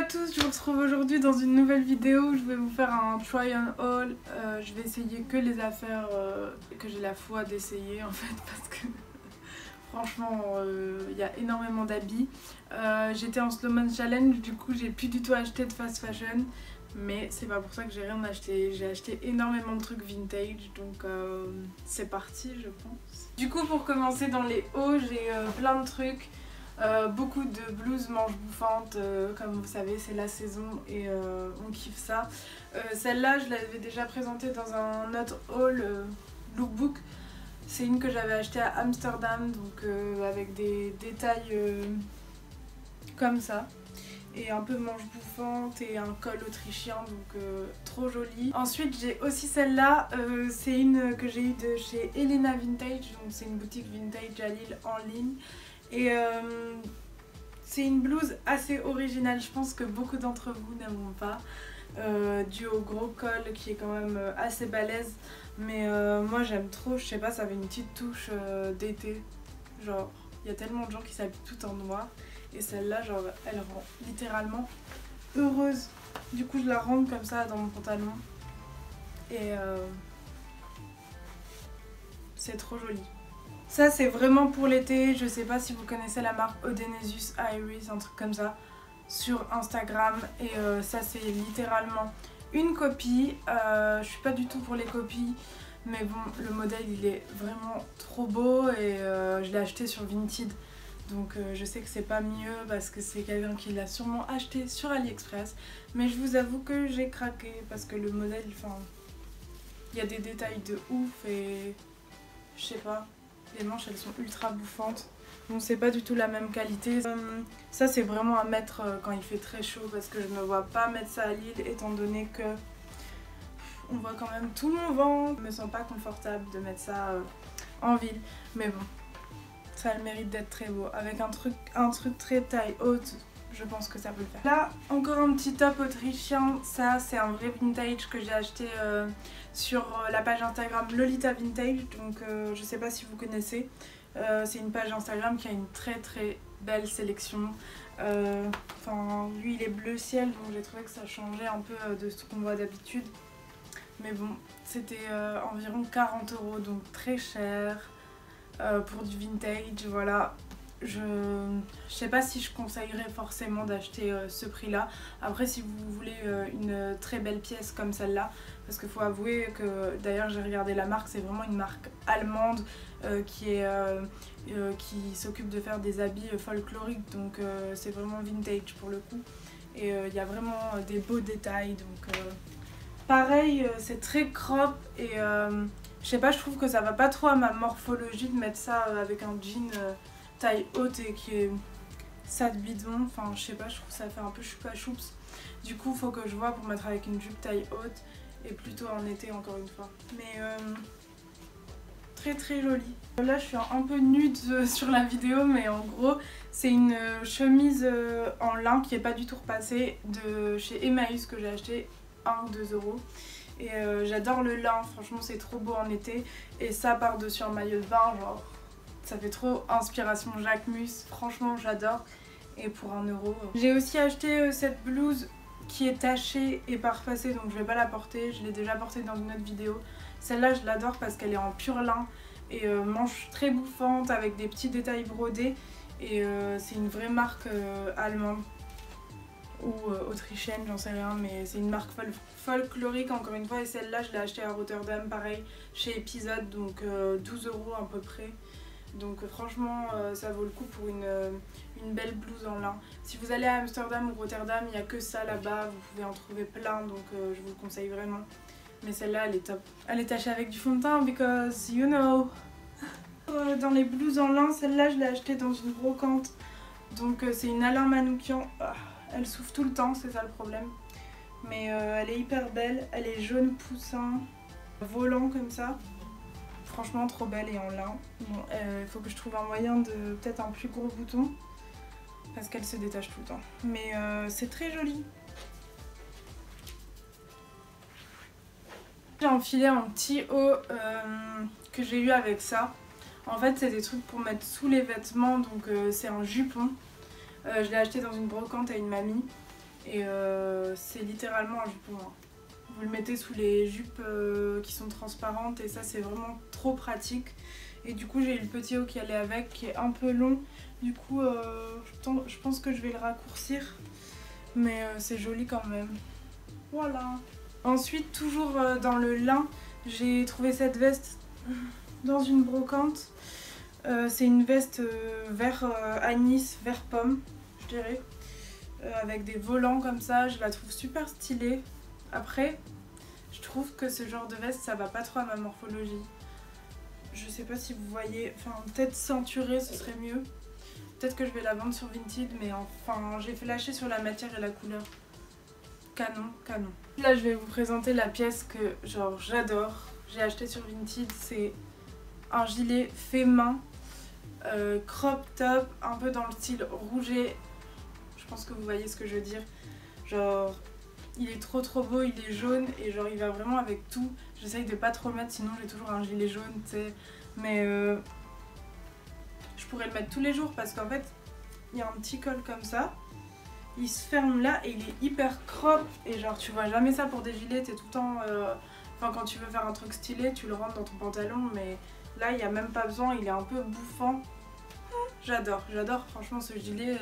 à tous, je vous retrouve aujourd'hui dans une nouvelle vidéo où je vais vous faire un try on haul. Je vais essayer que les affaires que j'ai la foi d'essayer en fait parce que franchement il y a énormément d'habits. J'étais en slow mon challenge, du coup j'ai plus du tout acheté de fast fashion. Mais c'est pas pour ça que j'ai rien acheté, j'ai acheté énormément de trucs vintage, donc c'est parti je pense. Du coup pour commencer dans les hauts, j'ai plein de trucs. Beaucoup de blouses manches bouffantes, comme vous savez c'est la saison et on kiffe ça. Celle-là je l'avais déjà présentée dans un autre haul lookbook. C'est une que j'avais achetée à Amsterdam, donc avec des détails comme ça. Et un peu manche bouffante et un col autrichien, donc trop joli. Ensuite j'ai aussi celle-là, c'est une que j'ai eue de chez Elena Vintage, donc c'est une boutique vintage à Lille en ligne. Et c'est une blouse assez originale, je pense que beaucoup d'entre vous n'aimeront pas, dû au gros col qui est quand même assez balèze. Mais moi j'aime trop, je sais pas, ça avait une petite touche d'été. Genre, il y a tellement de gens qui s'habillent tout en noir. Et celle-là, genre, elle rend littéralement heureuse. Du coup, je la rentre comme ça dans mon pantalon. Et c'est trop joli. Ça, c'est vraiment pour l'été. Je sais pas si vous connaissez la marque Odenesus Iris, un truc comme ça, sur Instagram. Et ça, c'est littéralement une copie. Je suis pas du tout pour les copies. Mais bon, le modèle, il est vraiment trop beau. Et je l'ai acheté sur Vinted. Donc je sais que c'est pas mieux parce que c'est quelqu'un qui l'a sûrement acheté sur AliExpress. Mais je vous avoue que j'ai craqué parce que le modèle, enfin, il y a des détails de ouf et je sais pas, les manches elles sont ultra bouffantes. Donc c'est pas du tout la même qualité. Ça c'est vraiment à mettre quand il fait très chaud parce que je me vois pas mettre ça à Lille étant donné que on voit quand même tout mon ventre. Je me sens pas confortable de mettre ça en ville. Mais bon. Ça a le mérite d'être très beau. Avec un truc très taille haute, je pense que ça peut le faire. Là, encore un petit top autrichien. Ça, c'est un vrai vintage que j'ai acheté sur la page Instagram Lolita Vintage. Donc, je sais pas si vous connaissez. C'est une page Instagram qui a une très belle sélection. Enfin, lui, il est bleu ciel, donc j'ai trouvé que ça changeait un peu de ce qu'on voit d'habitude. Mais bon, c'était environ 40 €, donc très cher. Pour du vintage, voilà. Je sais pas si je conseillerais forcément d'acheter ce prix là. Après si vous voulez une très belle pièce comme celle-là, parce qu'il faut avouer que d'ailleurs j'ai regardé la marque, c'est vraiment une marque allemande qui s'occupe de faire des habits folkloriques, donc c'est vraiment vintage pour le coup. Et il y a vraiment des beaux détails, donc pareil c'est très crop et je sais pas, je trouve que ça va pas trop à ma morphologie de mettre ça avec un jean taille haute et qui est ça de bidon. Enfin, je sais pas, je trouve que ça fait un peu choupa choups. Du coup, faut que je vois pour mettre avec une jupe taille haute et plutôt en été encore une fois. Mais très joli. Là, je suis un peu nude sur la vidéo, mais en gros, c'est une chemise en lin qui est pas du tout repassée de chez Emmaüs que j'ai acheté 1 ou 2 €. Et j'adore le lin, franchement c'est trop beau en été. Et ça par-dessus un maillot de bain, genre ça fait trop inspiration Jacquemus, franchement j'adore. Et pour 1 €. J'ai aussi acheté cette blouse qui est tachée et pas repassée, donc je vais pas la porter. Je l'ai déjà portée dans une autre vidéo. Celle-là je l'adore parce qu'elle est en pur lin et manche très bouffante avec des petits détails brodés. Et c'est une vraie marque allemande. Ou autrichienne, j'en sais rien, mais c'est une marque folklorique encore une fois. Et celle-là je l'ai achetée à Rotterdam, pareil, chez Episode, donc 12 € à peu près. Donc franchement ça vaut le coup pour une belle blouse en lin. Si vous allez à Amsterdam ou Rotterdam, il n'y a que ça là-bas, vous pouvez en trouver plein, donc je vous le conseille vraiment. Mais celle-là elle est top. Elle est tachée avec du fond de teint, because you know. Dans les blouses en lin, celle-là je l'ai achetée dans une brocante. Donc c'est une Alain Manoukian. Elle souffle tout le temps, c'est ça le problème. Mais elle est hyper belle, elle est jaune poussin, volant comme ça. Franchement trop belle et en lin. Bon, faut que je trouve un moyen de peut-être un plus gros bouton. Parce qu'elle se détache tout le temps. Mais c'est très joli. J'ai enfilé un petit haut que j'ai eu avec ça. En fait c'est des trucs pour mettre sous les vêtements, donc c'est un jupon. Je l'ai acheté dans une brocante à une mamie. Et c'est littéralement un jupon. Hein. Vous le mettez sous les jupes qui sont transparentes et ça c'est vraiment trop pratique. Et du coup j'ai eu le petit haut qui allait avec qui est un peu long. Du coup je pense que je vais le raccourcir. Mais c'est joli quand même. Voilà. Ensuite toujours dans le lin, j'ai trouvé cette veste dans une brocante. C'est une veste vert anis, vert pomme je dirais. Avec des volants comme ça, je la trouve super stylée. Après, je trouve que ce genre de veste, ça va pas trop à ma morphologie. Je sais pas si vous voyez, enfin peut-être ceinturée, ce serait mieux. Peut-être que je vais la vendre sur Vinted, mais enfin j'ai fait lâcher sur la matière et la couleur. Canon, canon. Là je vais vous présenter la pièce que genre j'adore. J'ai acheté sur Vinted, c'est un gilet fait main, crop top, un peu dans le style rouget. Je pense que vous voyez ce que je veux dire. Genre... Il est trop beau, il est jaune et genre il va vraiment avec tout. J'essaye de pas trop le mettre sinon j'ai toujours un gilet jaune tu sais. Mais je pourrais le mettre tous les jours parce qu'en fait il y a un petit col comme ça. Il se ferme là et il est hyper crop et genre tu vois jamais ça pour des gilets. T'es tout le temps... Enfin quand tu veux faire un truc stylé tu le rentres dans ton pantalon mais là il n'y a même pas besoin, il est un peu bouffant. J'adore franchement ce gilet,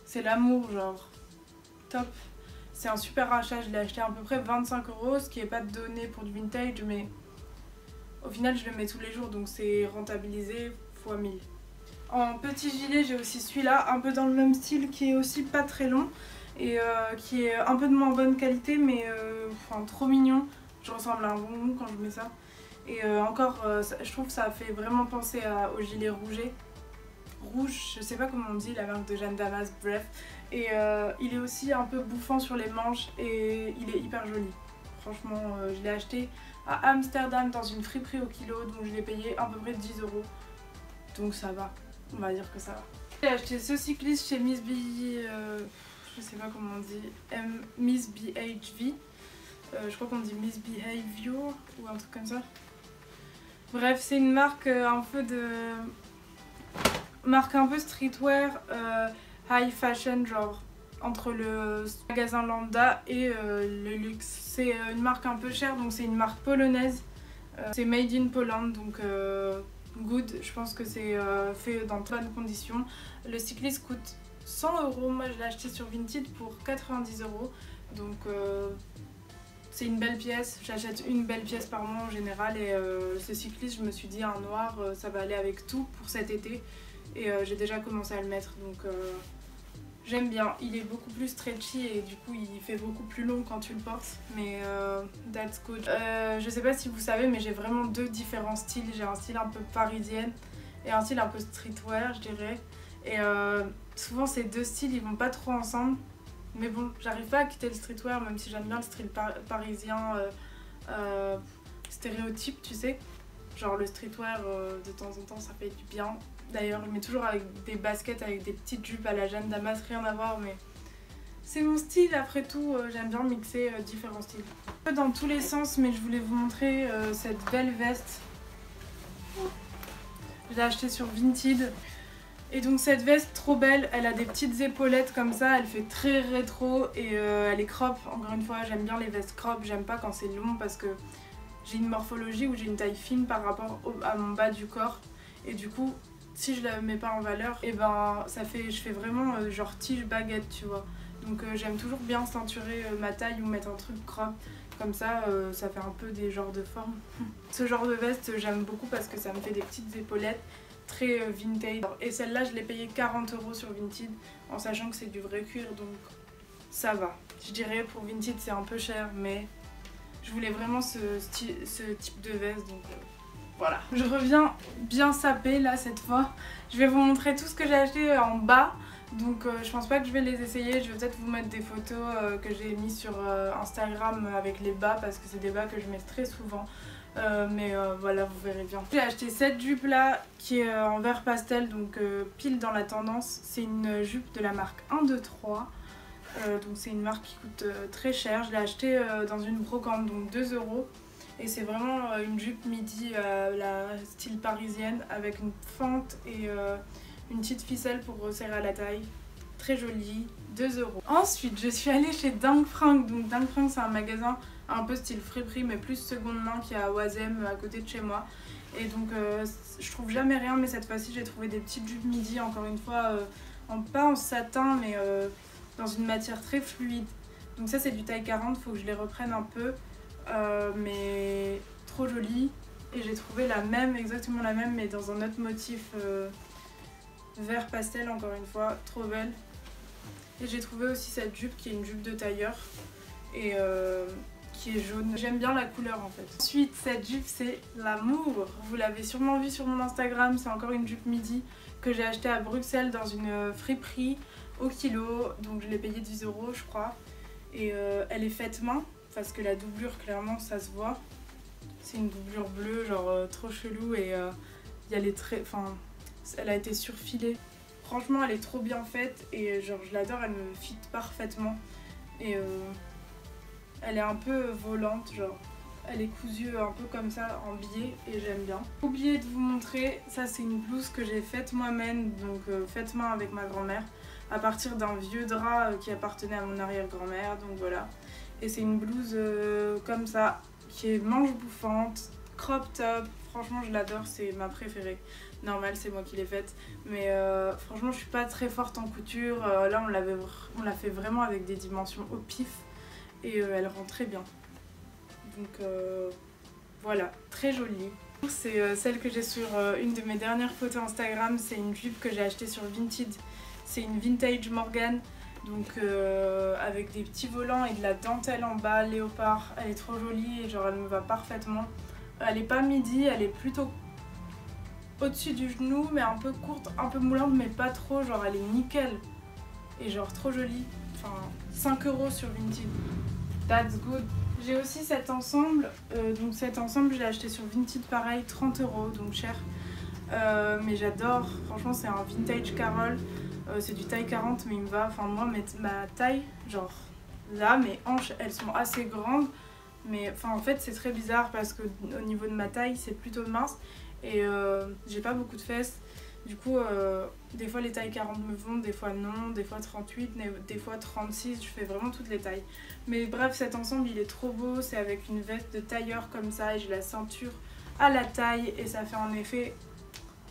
c'est l'amour genre top. C'est un super achat, je l'ai acheté à peu près 25 €, ce qui n'est pas donné pour du vintage, mais au final je le mets tous les jours donc c'est rentabilisé x 1000. En petit gilet, j'ai aussi celui-là, un peu dans le même style, qui est aussi pas très long et qui est un peu de moins bonne qualité, mais enfin, trop mignon. Je ressemble à un bonbon quand je mets ça. Et encore, je trouve que ça fait vraiment penser au gilet rouget. Rouge, je sais pas comment on dit, la marque de Jeanne Damas, bref. Et il est aussi un peu bouffant sur les manches et il est hyper joli. Franchement, je l'ai acheté à Amsterdam dans une friperie au kilo, donc je l'ai payé à peu près 10 €. Donc ça va, on va dire que ça va. J'ai acheté ce cycliste chez Miss B, je sais pas comment on dit, Miss BHV. Je crois qu'on dit Miss Behavior ou un truc comme ça. Bref, c'est une marque un peu streetwear, high fashion, genre entre le magasin lambda et le luxe. C'est une marque un peu chère, donc c'est une marque polonaise. C'est made in Poland, donc good. Je pense que c'est fait dans de bonnes conditions. Le cycliste coûte 100 €. Moi je l'ai acheté sur Vinted pour 90 €. Donc c'est une belle pièce. J'achète une belle pièce par mois en général. Et ce cycliste, je me suis dit un noir, ça va aller avec tout pour cet été. Et j'ai déjà commencé à le mettre, donc j'aime bien. Il est beaucoup plus stretchy et du coup il fait beaucoup plus long quand tu le portes, mais that's good. Je sais pas si vous savez, mais j'ai vraiment deux différents styles. J'ai un style un peu parisienne et un style un peu streetwear, je dirais. Et souvent ces deux styles ils vont pas trop ensemble, mais bon, j'arrive pas à quitter le streetwear, même si j'aime bien le style parisien stéréotype, tu sais. Genre le streetwear de temps en temps ça fait du bien. D'ailleurs, je mets toujours avec des baskets, avec des petites jupes à la Jeanne Damas, rien à voir, mais c'est mon style après tout, j'aime bien mixer différents styles. Un peu dans tous les sens, mais je voulais vous montrer cette belle veste. Je l'ai achetée sur Vinted. Et donc cette veste trop belle, elle a des petites épaulettes comme ça, elle fait très rétro et elle est crop. Encore une fois, j'aime bien les vestes crop, j'aime pas quand c'est long parce que j'ai une morphologie où j'ai une taille fine par rapport à mon bas du corps. Et du coup, si je la mets pas en valeur, et ben je fais vraiment genre tige baguette, tu vois. Donc j'aime toujours bien ceinturer ma taille ou mettre un truc crop. Comme ça, ça fait un peu des genres de formes. Ce genre de veste, j'aime beaucoup parce que ça me fait des petites épaulettes très vintage. Et celle-là, je l'ai payée 40 € sur Vinted, en sachant que c'est du vrai cuir, donc ça va. Je dirais pour Vinted, c'est un peu cher, mais je voulais vraiment ce type de veste, donc voilà. Je reviens bien sapée là cette fois. Je vais vous montrer tout ce que j'ai acheté en bas. Donc je pense pas que je vais les essayer. Je vais peut-être vous mettre des photos que j'ai mis sur Instagram avec les bas, parce que c'est des bas que je mets très souvent. Mais voilà, vous verrez bien. J'ai acheté cette jupe là qui est en vert pastel, donc pile dans la tendance. C'est une jupe de la marque 1, 2, 3. Donc c'est une marque qui coûte très cher. Je l'ai achetée dans une brocante, donc 2 €. Et c'est vraiment une jupe midi la style parisienne avec une fente et une petite ficelle pour resserrer à la taille. très joli, 2 €. Ensuite je suis allée chez Dang Frank. Donc Dang Frank c'est un magasin un peu style friperie mais plus seconde main qui est à Oisem à côté de chez moi. Et donc je trouve jamais rien, mais cette fois-ci j'ai trouvé des petites jupes midi, encore une fois pas en satin mais dans une matière très fluide. Donc ça c'est du taille 40, faut que je les reprenne un peu, mais trop jolie. Et j'ai trouvé la même, exactement la même, mais dans un autre motif vert pastel, encore une fois, trop belle. Et j'ai trouvé aussi cette jupe qui est une jupe de tailleur et qui est jaune. J'aime bien la couleur en fait. Ensuite cette jupe c'est l'amour. Vous l'avez sûrement vu sur mon Instagram, c'est encore une jupe midi que j'ai achetée à Bruxelles dans une friperie au kilo. Donc je l'ai payée 10 € je crois. Et elle est faite main parce que la doublure clairement ça se voit. C'est une doublure bleue genre trop chelou et il y a les traits, enfin elle a été surfilée. Franchement elle est trop bien faite et genre je l'adore, elle me fit parfaitement. Et elle est un peu volante, genre elle est cousue un peu comme ça en biais et j'aime bien. J'ai oublié de vous montrer, ça c'est une blouse que j'ai faite moi-même, donc faite main avec ma grand-mère à partir d'un vieux drap qui appartenait à mon arrière-grand-mère, donc voilà. Et c'est une blouse comme ça qui est manche bouffante, crop top, franchement je l'adore, c'est ma préférée. Normal, c'est moi qui l'ai faite, mais franchement je suis pas très forte en couture. Là on l'a fait vraiment avec des dimensions au pif et elle rend très bien. Donc voilà, très jolie. C'est celle que j'ai sur une de mes dernières photos Instagram, c'est une jupe que j'ai achetée sur Vinted. C'est une vintage Morgan, donc avec des petits volants et de la dentelle en bas, léopard. Elle est trop jolie et genre elle me va parfaitement. Elle est pas midi, elle est plutôt au-dessus du genou, mais un peu courte, un peu moulante, mais pas trop, genre elle est nickel. Et genre trop jolie. Enfin, 5 € sur Vinted. That's good. J'ai aussi cet ensemble, donc cet ensemble je l'ai acheté sur Vinted pareil, 30 €, donc cher. Mais j'adore, franchement c'est un vintage Carole. C'est du taille 40 mais il me va, enfin moi ma taille, genre là mes hanches elles sont assez grandes, mais enfin en fait c'est très bizarre parce que au niveau de ma taille c'est plutôt mince et j'ai pas beaucoup de fesses. Du coup des fois les tailles 40 me vont, des fois non, des fois 38, des fois 36, je fais vraiment toutes les tailles. Mais bref cet ensemble il est trop beau, c'est avec une veste de tailleur comme ça et j'ai la ceinture à la taille et ça fait un effet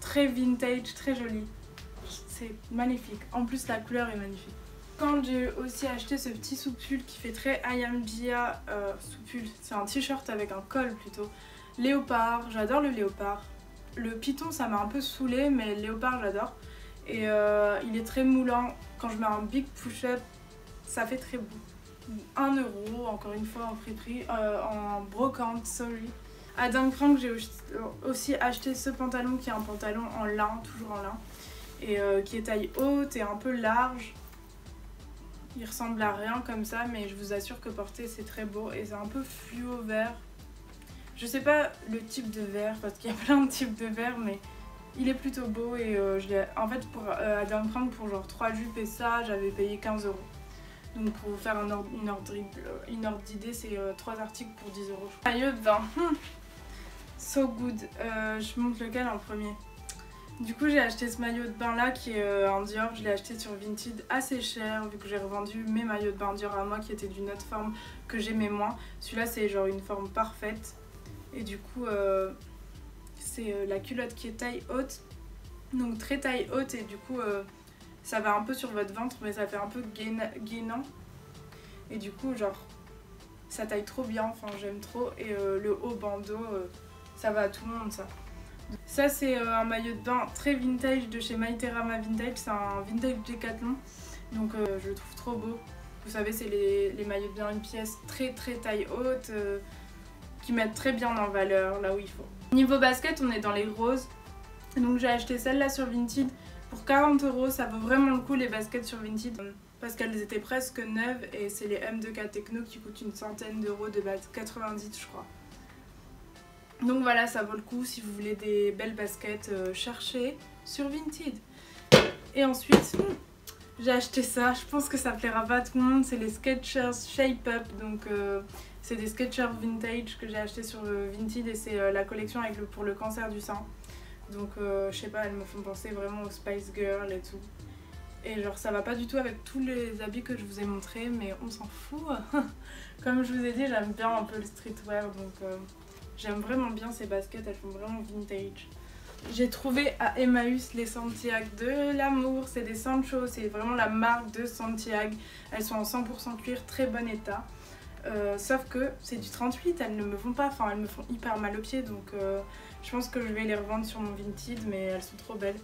très vintage, très joli. C'est magnifique, en plus la couleur est magnifique. Quand j'ai aussi acheté ce petit soupul qui fait très I Am Gia soupul, c'est un t-shirt avec un col plutôt, léopard, j'adore le léopard. Le python ça m'a un peu saoulé mais le léopard j'adore. Et il est très moulant, quand je mets un big push-up ça fait très beau. 1 € encore une fois en friperie, en brocante, sorry. À Dang Frank j'ai aussi acheté ce pantalon qui est un pantalon en lin, toujours en lin. Et qui est taille haute et un peu large. Il ressemble à rien comme ça mais je vous assure que porter c'est très beau et c'est un peu fluo vert. Je sais pas le type de vert parce qu'il y a plein de types de vert mais il est plutôt beau et en fait à Dang Frank pour genre 3 jupes et ça j'avais payé 15 €. Donc pour vous faire une ordre d'idée c'est 3 articles pour 10 €. Maillot de bain, so good. Je montre lequel en premier. Du coup j'ai acheté ce maillot de bain là qui est un Dior, je l'ai acheté sur Vinted assez cher vu que j'ai revendu mes maillots de bain Dior à moi qui étaient d'une autre forme que j'aimais moins. Celui-là c'est genre une forme parfaite et du coup c'est la culotte qui est taille haute, donc très taille haute et du coup ça va un peu sur votre ventre mais ça fait un peu gainant et du coup genre ça taille trop bien, enfin j'aime trop et le haut bandeau ça va à tout le monde ça. Ça c'est un maillot de bain très vintage de chez Maiterama Vintage, c'est un vintage Decathlon, donc je le trouve trop beau. Vous savez c'est les maillots de bain une pièce très taille haute qui mettent très bien en valeur là où il faut. Niveau basket on est dans les roses, donc j'ai acheté celle-là sur Vinted pour 40 €, ça vaut vraiment le coup les baskets sur Vinted parce qu'elles étaient presque neuves et c'est les M2K Techno qui coûtent une centaine d'euros de base, 90 je crois. Donc voilà, ça vaut le coup si vous voulez des belles baskets, cherchez sur Vinted. Et ensuite, j'ai acheté ça, je pense que ça plaira pas à tout le monde, c'est les Skechers Shape Up. Donc c'est des Skechers vintage que j'ai acheté sur Vinted et c'est la collection avec pour le cancer du sein. Donc je sais pas, elles me font penser vraiment aux Spice Girls et tout. Et genre ça va pas du tout avec tous les habits que je vous ai montrés, mais on s'en fout. Comme je vous ai dit, j'aime bien un peu le streetwear, donc j'aime vraiment bien ces baskets, elles font vraiment vintage. J'ai trouvé à Emmaüs les Santiago de l'amour, c'est des Sancho, c'est vraiment la marque de Santiago. Elles sont en 100% cuir, très bon état. Sauf que c'est du 38, elles ne me vont pas, enfin elles me font hyper mal aux pieds, donc je pense que je vais les revendre sur mon Vinted, mais elles sont trop belles.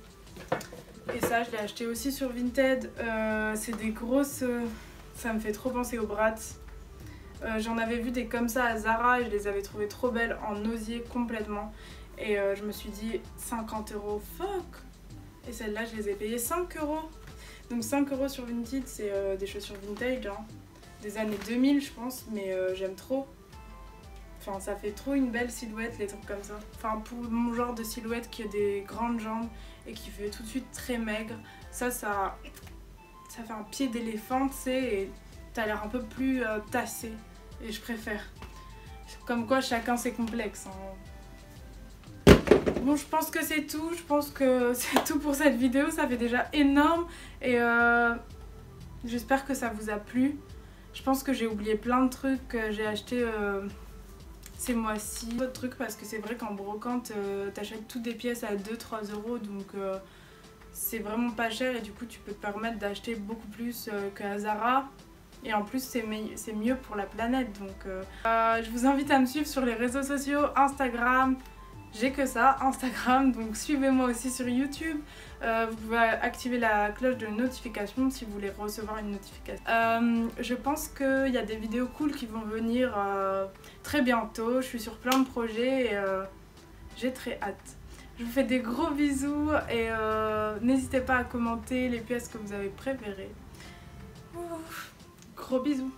Et ça je l'ai acheté aussi sur Vinted, c'est des grosses, ça me fait trop penser aux Bratz. J'en avais vu des comme ça à Zara et je les avais trouvées trop belles en osier complètement. Et je me suis dit 50 €, fuck. Et celles-là je les ai payées 5 €. Donc 5 € sur Vinted, c'est des chaussures vintage, hein. Des années 2000 je pense, mais j'aime trop. Enfin ça fait trop une belle silhouette les trucs comme ça. Enfin pour mon genre de silhouette qui a des grandes jambes et qui fait tout de suite très maigre, ça fait un pied d'éléphant, tu sais, et t'as l'air un peu plus tassé. Et je préfère. Comme quoi chacun ses complexes, hein. Bon, je pense que c'est tout. Je pense que c'est tout pour cette vidéo. Ça fait déjà énorme. Et j'espère que ça vous a plu. Je pense que j'ai oublié plein de trucs que j'ai acheté ces mois-ci. D'autres trucs parce que c'est vrai qu'en brocante, t'achètes toutes des pièces à 2-3 €. Donc c'est vraiment pas cher. Et du coup, tu peux te permettre d'acheter beaucoup plus qu'à Zara. Et en plus c'est mieux pour la planète, donc je vous invite à me suivre sur les réseaux sociaux, Instagram, j'ai que ça, Instagram, donc suivez-moi aussi sur YouTube. Vous pouvez activer la cloche de notification si vous voulez recevoir une notification. Je pense qu'il y a des vidéos cool qui vont venir très bientôt, je suis sur plein de projets et j'ai très hâte. Je vous fais des gros bisous et n'hésitez pas à commenter les pièces que vous avez préférées. Gros bisous.